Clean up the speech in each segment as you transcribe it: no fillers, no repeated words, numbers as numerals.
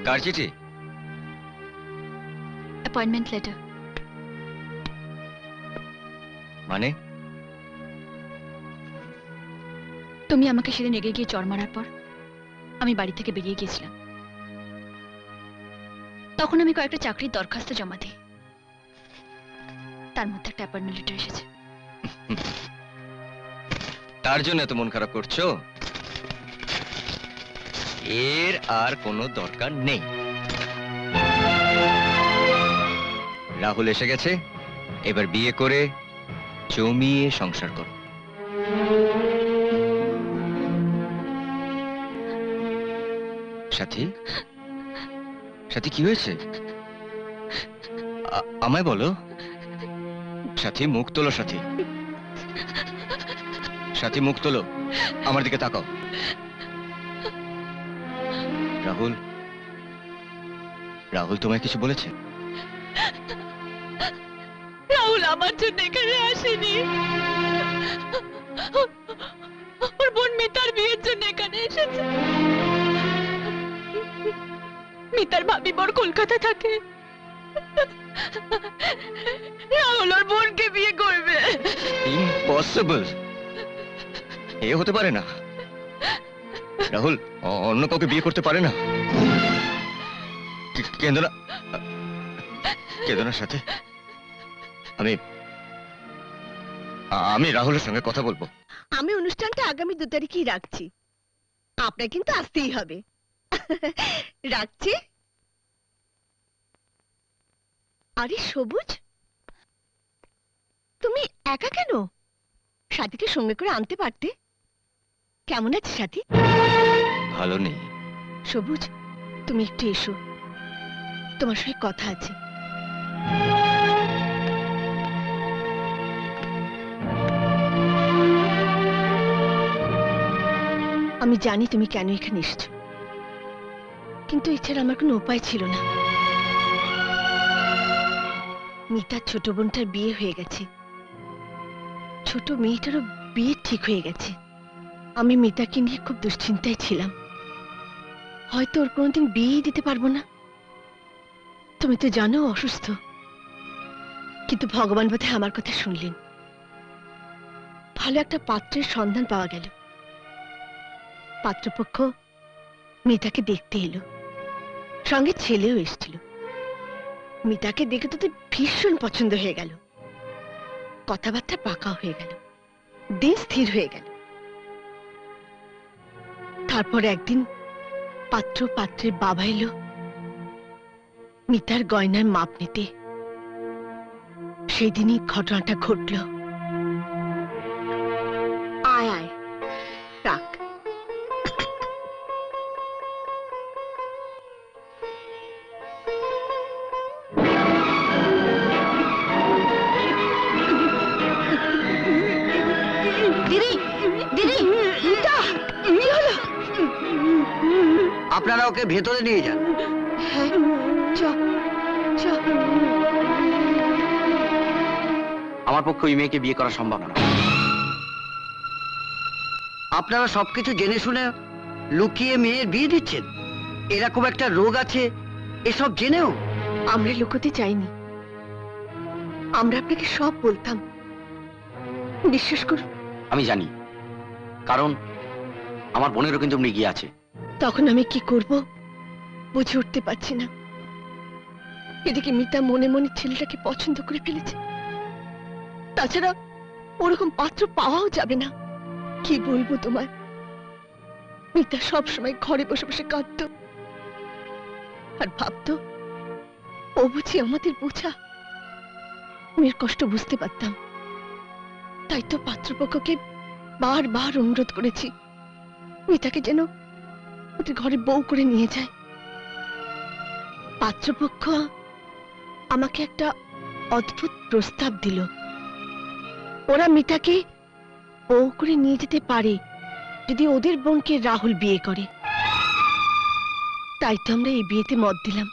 কার চিঠি? Appointment letter. মানে? তুমি আমাকে সেদিন রেগে গিয়ে চড় মারার পর আমি বাড়ি থেকে বেরিয়ে গিয়েছিলাম। তখন আমি কয়েকটা চাকরির দরখাস্ত জমা দিই, তার মধ্যে একটা অ্যাপয়েন্টমেন্ট লেটার এসেছে। তার জন্য এত মন খারাপ করছো? এর আর কোনো দরকার নেই। রাহুল এসে গেছে, এবার বিয়ে করে জমিয়ে সংসার করো। সাথী, সাথী কি হয়েছে? আমায় বলো। সাথী মুখ তোলো, সাথী, সাথী মুখ তোলো, আমার দিকে তাকাও। রাহুল, রাহুল তোমায় কিছু বলেছে? রাহুল আমার জন্য এখানে আসেনি, ওর বোন মিতার বিয়ের জন্য এখানে এসেছে। মিতার ভাবি বোন কলকাতা থাকে, রাহুল ওর বোনকে বিয়ে করবে। ইম্পসিবল, এ হতে পারে না। রাহুল অন্য কাউকে বিয়ে করতে পারে না। কেঁদো না, কেঁদো না সাথে। আমি আমি রাহুলের সঙ্গে কথা বলবো। আমি অনুষ্ঠানটা আগামী 2 তারিখেই রাখছি, আপনার কিন্তু আসতেই হবে। রাখছি। আরে সবুজ, তুমি একা কেন? সাথীকে সঙ্গে করে আনতে পারতে। কেমন আছে সাথী? ভালো নেই। সবুজ, তুমি একটু এসো, তোমার সঙ্গে কথা আছে। আমি জানি তুমি কেন এখানে এসেছো, কিন্তু এছাড়া আমার কোনো উপায় ছিল না। মিতার ছোট বোনটার বিয়ে হয়ে গেছে, ছোট মেয়েটারও বিয়ে ঠিক হয়ে গেছে। আমি মিতাকে নিয়ে খুব দুশ্চিন্তায় ছিলাম, হয়তো ওর কোনোদিন বিয়েই দিতে পারবো না। তুমি তো জানো অসুস্থ, কিন্তু ভগবান বোধহয় আমার কথা শুনলেন। ভালো একটা পাত্রের সন্ধান পাওয়া গেল। পাত্রপক্ষ মিতাকে দেখতে এলো, সঙ্গে ছেলেও এসেছিল। মিতাকে দেখে তো ভীষণ পছন্দ হয়ে গেল, কথাবার্তা পাকা হয়ে গেল, দিন স্থির হয়ে গেল। তারপর একদিন পাত্র পাত্রের বাবা এলো মিতার গয়নার মাপ নিতে। সেদিনই ঘটনাটা ঘটল। আয় আয়, রাখ। দিদি, দিদি, মিতা, কি হলো? আপনারা ওকে ভেতরে নিয়ে যান। হ্যাঁ, চ চ। আমার পক্ষে ওই মেয়েকে বিয়ে করা সম্ভব না। আপনারা সবকিছু জেনে শুনে লুকিয়ে মেয়ের বিয়ে দিচ্ছেন? এরকম একটা রোগ আছে এসব জেনেও? আমরা লুকোতে চাইনি, আমরা আপনাকে সব বলতাম, বিশ্বাস করুন। আমি জানি, কারণ আমার বোনেরও কিন্তু মৃগী আছে। তখন আমি কি করব বুঝে উঠতে পারছি না। এদিকে মিতা মনে মনে ছেলেটাকে পছন্দ করে ফেলেছে, তাছাড়া ওরকম পাত্র পাওয়াও যাবে না। কি বলবো তোমায়, মিতা সব সময় ঘরে বসে বসে কাঁদতো আর ভাবতো ও বুঝি আমাদের বোঝা। মেয়ের কষ্ট বুঝতে পারতাম, তাই তো পাত্রপক্ষকে বারবার অনুরোধ করেছি মিতাকে যেন ওদের ঘরে বউ করে নিয়ে যায়। পাত্রপক্ষ আমাকে একটা অদ্ভুত প্রস্তাব দিল, ওরা মিতাকে বউ করে নিয়ে যেতে পারে যদি ওদের বোনকে রাহুল বিয়ে করে। তাই তো আমরা এই বিয়েতে মত দিলাম।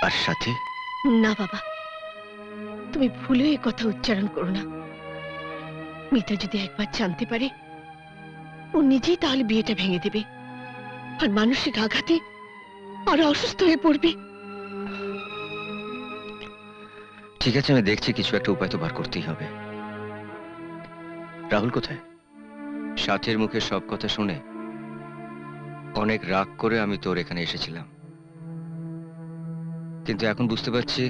আর সাথে? না বাবা, তুমি ভুলেও এ কথা উচ্চারণ করো না। মিতা যদি একবার জানতে পারে, ও নিজেই তাহলে বিয়েটা ভেঙে দেবে। আর মানসিক আঘাতে আরো অসুস্থ হয়ে পড়বে। ঠিক আছে, আমি দেখছি, কিছু একটা উপায় তো বার করতেই হবে। রাহুল কোথায়? সাথের মুখে সব কথা শুনে অনেক রাগ করে আমি তোর এখানে এসেছিলাম, কিন্তু এখন বুঝতে পারছি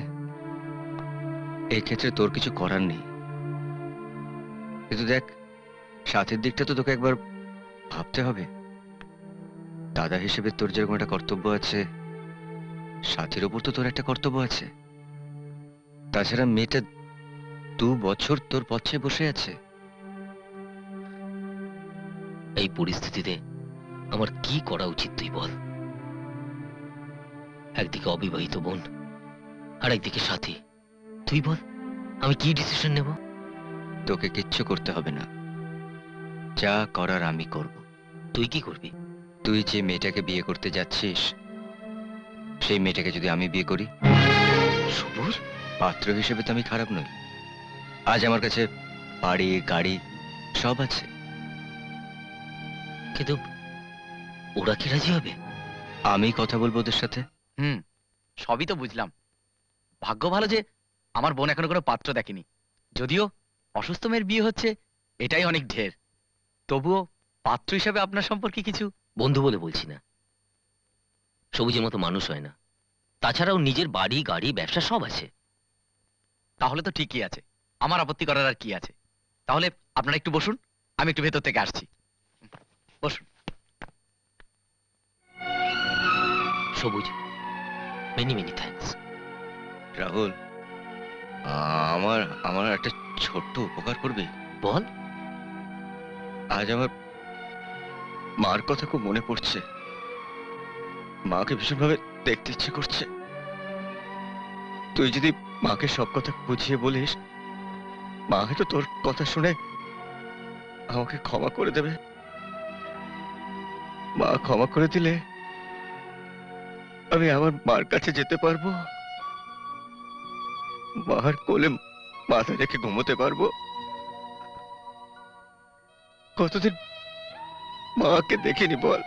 এই ক্ষেত্রে তোর কিছু করার নেই। কিন্তু দেখ, সাথের দিকটা তো তোকে একবার ভাবতে হবে। দাদা হিসেবে তোর যেরকম একটা কর্তব্য আছে, সাথীর ওপর তো তোর একটা কর্তব্য আছে। তাছাড়া মেয়েটা 2 বছর তোর পথে বসে আছে। এই পরিস্থিতিতে আমার কি করা উচিত তুই বল? একদিকে অবিবাহিত বোন, আর একদিকে সাথী। তুই বল, আমি কি ডিসিশন নেব? তোকে কিচ্ছু করতে হবে না, যা করার আমি করব। তুই কি করবি? তুই যে মেয়েটাকে বিয়ে করতে যাচ্ছিস, সেই মেয়েটাকে যদি আমি বিয়ে করি, সবুজ, পাত্র হিসেবে তো আমি খারাপ নই। আজ আমার কাছে বাড়ি গাড়ি সব আছে। কিন্তু ওরা কি রাজি হবে? আমি কথা বলবো ওদের সাথে। সবই তো বুঝলাম। ভাগ্য ভালো যে আমার বোন এখনো কোনো পাত্র দেখেনি। যদিও অসুস্থ মেয়ের বিয়ে হচ্ছে, এটাই অনেক ঢের। তবুও পাত্র হিসাবে আপনার সম্পর্কে কিছু। বন্ধু বলে বলছি না, সবুজের মতো মানুষ হয় না। তাছাড়াও নিজের বাড়ি গাড়ি ব্যবসা সব আছে। তাহলে তো ঠিকই আছে, আমার আপত্তি করার আর কি আছে। তাহলে আপনারা একটু বসুন, আমি একটু ভেতর থেকে আসছি। বসুন। সবুজ, মেনি মেনি থ্যাঙ্কস। রাহুল, আমার আমার একটা ছোট্ট উপকার করবি? বল। আজ আমার মার কথা খুব মনে পড়ছে। মাকে ভীষণভাবে দেখতে ইচ্ছে করছে। তুই যদি মাকে সব কথা বুঝিয়ে বলিস, মা হয়তো তোর কথা শুনে আমাকে ক্ষমা করে দেবে। মা ক্ষমা করে দিলে আমি আমার মার কাছে যেতে পারবো, মার কোলে মাথা রেখে ঘুমোতে পারবো। কতদিন মাকে দেখিনি বল।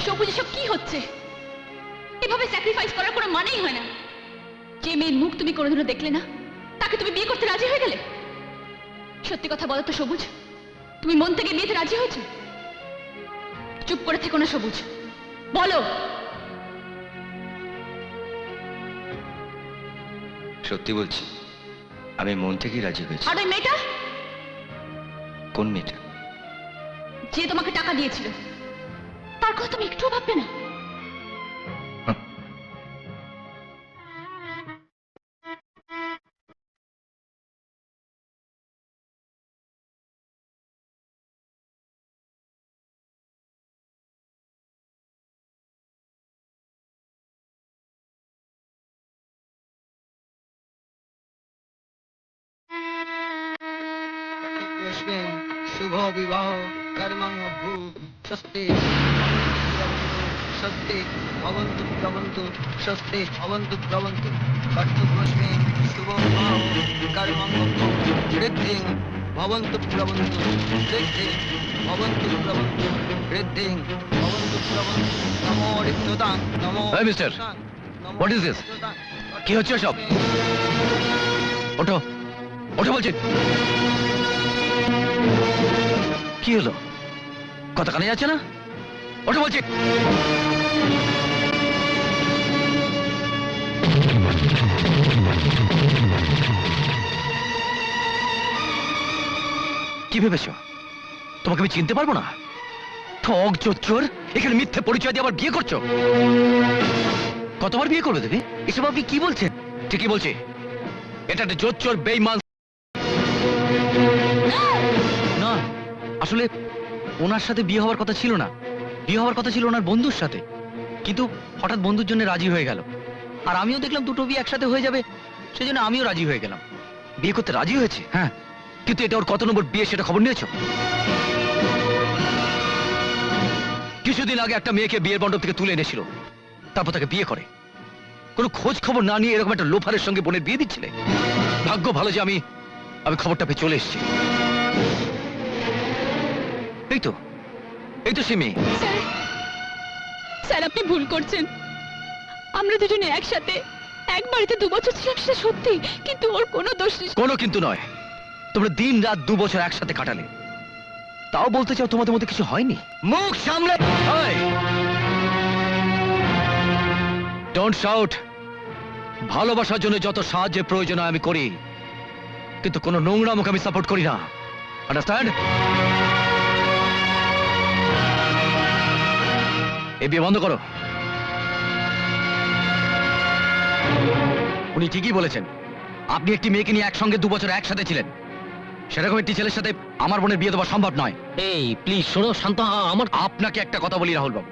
সবুজ, এসব কি হচ্ছে? এভাবে স্যাক্রিফাইস করার কোনো মানেই হয় না। যে মেয়ের মুখ তুমি কোনোদিনও দেখলে না, তাকে তুমি বিয়ে করতে রাজি হয়ে গেলে। সত্যি কথা বলো তো সবুজ, তুমি মন থেকে বিয়েতে রাজি হয়েছো? চুপ করে থেকো না সবুজ, বলো। সত্যি বলছি, আমি মন থেকেই রাজি হয়েছি। আর ওই মেয়েটা? কোন মেয়েটা? যে তোমাকে টাকা দিয়েছিল, তার কথা তুমি একটুও ভাববে না? শুভ বিবাহ কর্মং অভূত স্বস্তি স্বস্তি ভবন্তু ভবন্তু স্বস্তি ভবন্তু ভবন্তু কর্তব্যস্মি শুভ বিবাহ কর্মং অভূত বৃদ্ধিং ভবন্তু ভবন্তু বৃদ্ধিং ভবন্তু ভবন্তু বৃদ্ধিং ভবন্তু ভবন্তু নমো ঋদ্ধতাং নমো। Hey, mister, what is this? কি হচ্ছে সব? ওঠো, ওঠো বলছি। কি হলো? কথা কানে যাচ্ছে না? ওঠো বলছি। কি ভেবেছো তোমাকে আমি চিনতে পারবো না? ঠক চোর, এখানে মিথ্যে পরিচয় দিয়ে আবার বিয়ে করছো। কতবার বিয়ে করবে দেবী? এসব আপনি কি বলছেন? ঠিকই বলছি, এটা একটা জোচ্চোর বেঈমান না আসলে ওনার সাথে বিয়ে হওয়ার কথা ছিল না, বিয়ে হওয়ার কথা ছিল ওনার বন্ধুর সাথে, কিন্তু হঠাৎ বন্ধুর জন্য রাজি হয়ে গেল। আর আমিও দেখলাম দুটো বিয়ে একসাথে হয়ে যাবে, সেজন্য আমিও রাজি হয়ে গেলাম। বিয়ে করতে রাজি হয়েছে? হ্যাঁ, কিন্তু এটা ওর কত নম্বর বিয়ে সেটা খবর নিয়েছো? কিছুদিন আগে একটা মেয়েকে বিয়ের মণ্ডপ থেকে তুলে এনেছিল, তারপর তাকে বিয়ে করে। কোনো খোঁজ খবর না নিয়ে এরকম একটা লোফারের সঙ্গে বোনের বিয়ে দিচ্ছিলে? ভাগ্য ভালো যে আমি খবরটা পেয়ে চলে এসেছি। এই তো সে মেয়ে। স্যার, স্যার আপনি ভুল করছেন। আমরা দুজনে একসাথে এক বাড়িতে 2 বছর ছিলাম, সেটা সত্যি, কিন্তু ওর কোনো দোষ নেই। কোনো কিন্তু নয়, তোমরা দিন রাত 2 বছর একসাথে কাটালে, তাও বলতে চাও তোমাদের মধ্যে কিছু হয়নি? মুখ সামলে! Don't shout. ভালোবাসার জন্য যত সাহায্যের প্রয়োজন হয় আমি করি, কিন্তু কোনো নোংরা মুখ আমি সাপোর্ট করি না। আন্ডারস্ট্যান্ড? এই বিয়ে বন্ধ করো। উনি ঠিকই বলেছেন। আপনি একটি মেয়েকে নিয়ে একসঙ্গে 2 বছর একসাথে ছিলেন, সেরকম একটি ছেলের সাথে আমার বোনের বিয়ে দেওয়া সম্ভব নয়। এই প্লিজ শোনো শান্ত আমার আপনাকে একটা কথা বলি রাহুল বাবু,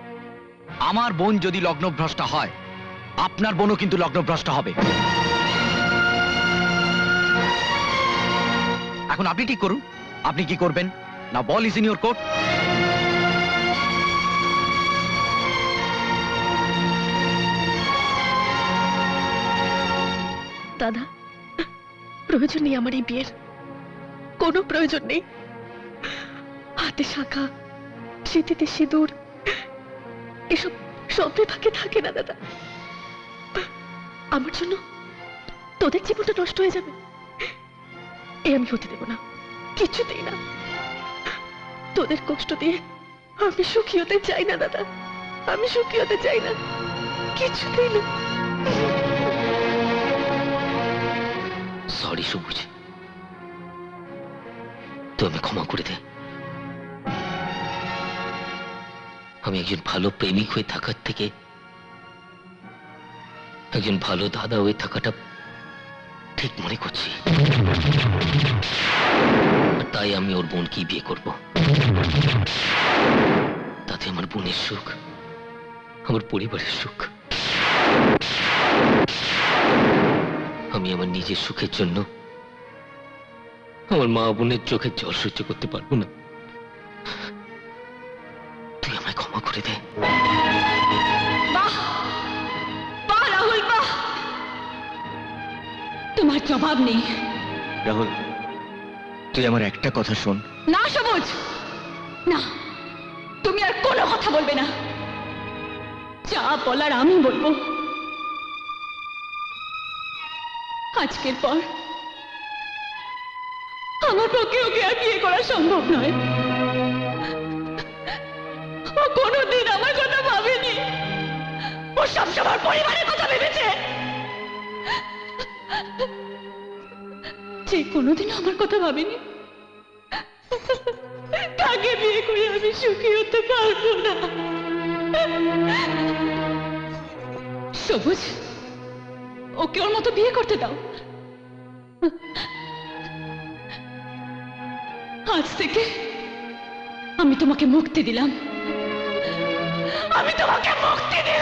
আমার বোন যদি লগ্নভ্রষ্টা হয়, আপনার বোনও কিন্তু লগ্নভ্রষ্টা হবে। এখন আপনি ঠিক করুন, আপনি কি করবেন? না বল ইজ ইন ইওর কোর্ট। দাদা, প্রয়োজন নেই আমার এই বিয়ের, কোনো প্রয়োজন নেই। হাতে শাখা, স্মৃতিতে সিঁদুর, এসব স্বপ্নে ফাঁকে থাকে না দাদা। আমার জন্য তোদের জীবনটা নষ্ট হয়ে যাবে, এ আমি হতে দেব না, কিছুতেই না। তোদের কষ্ট দিয়ে আমি সুখী হতে চাই না দাদা, আমি সুখী হতে চাই না, কিছুতেই না। সরি সবুজ, তো আমি ক্ষমা করে দে। আমি একজন ভালো প্রেমিক হয়ে থাকার থেকে একজন ভালো দাদা হয়ে থাকাটা ঠিক মনে করছি। আর তাই আমি ওর বোনকেই বিয়ে করব। তাতে আমার বোনের সুখ, আমার পরিবারের সুখ। আমি আমার নিজের সুখের জন্য আমার মা বোনের চোখের জল সহ্য করতে পারবো না। তুই আমায় ক্ষমা করে দে। বাহ বাহ রাহুল, বাহ! তোমার জবাব নেই। রাহুল, তুই আমার একটা কথা শোন। না সবুজ, না, তুমি আর কোনো কথা বলবে না। যা বলার আমি বলবো। আজকের পর আমার পক্ষে ওকে আর বিয়ে করা সম্ভব নয়। ও কোনোদিন আমার কথা ভাবেনি, ও সবসময় পরিবারের কথা ভেবেছে। যে কোনোদিন আমার কথা ভাবেনি, তাকে বিয়ে করে আমি সুখী হতে পারবো না। সবুজ, ওকে ওর মতো বিয়ে করতে দাও। আজ থেকে আমি তোমাকে মুক্তি দিলাম, আমি তোমাকে মুক্তি দিলাম।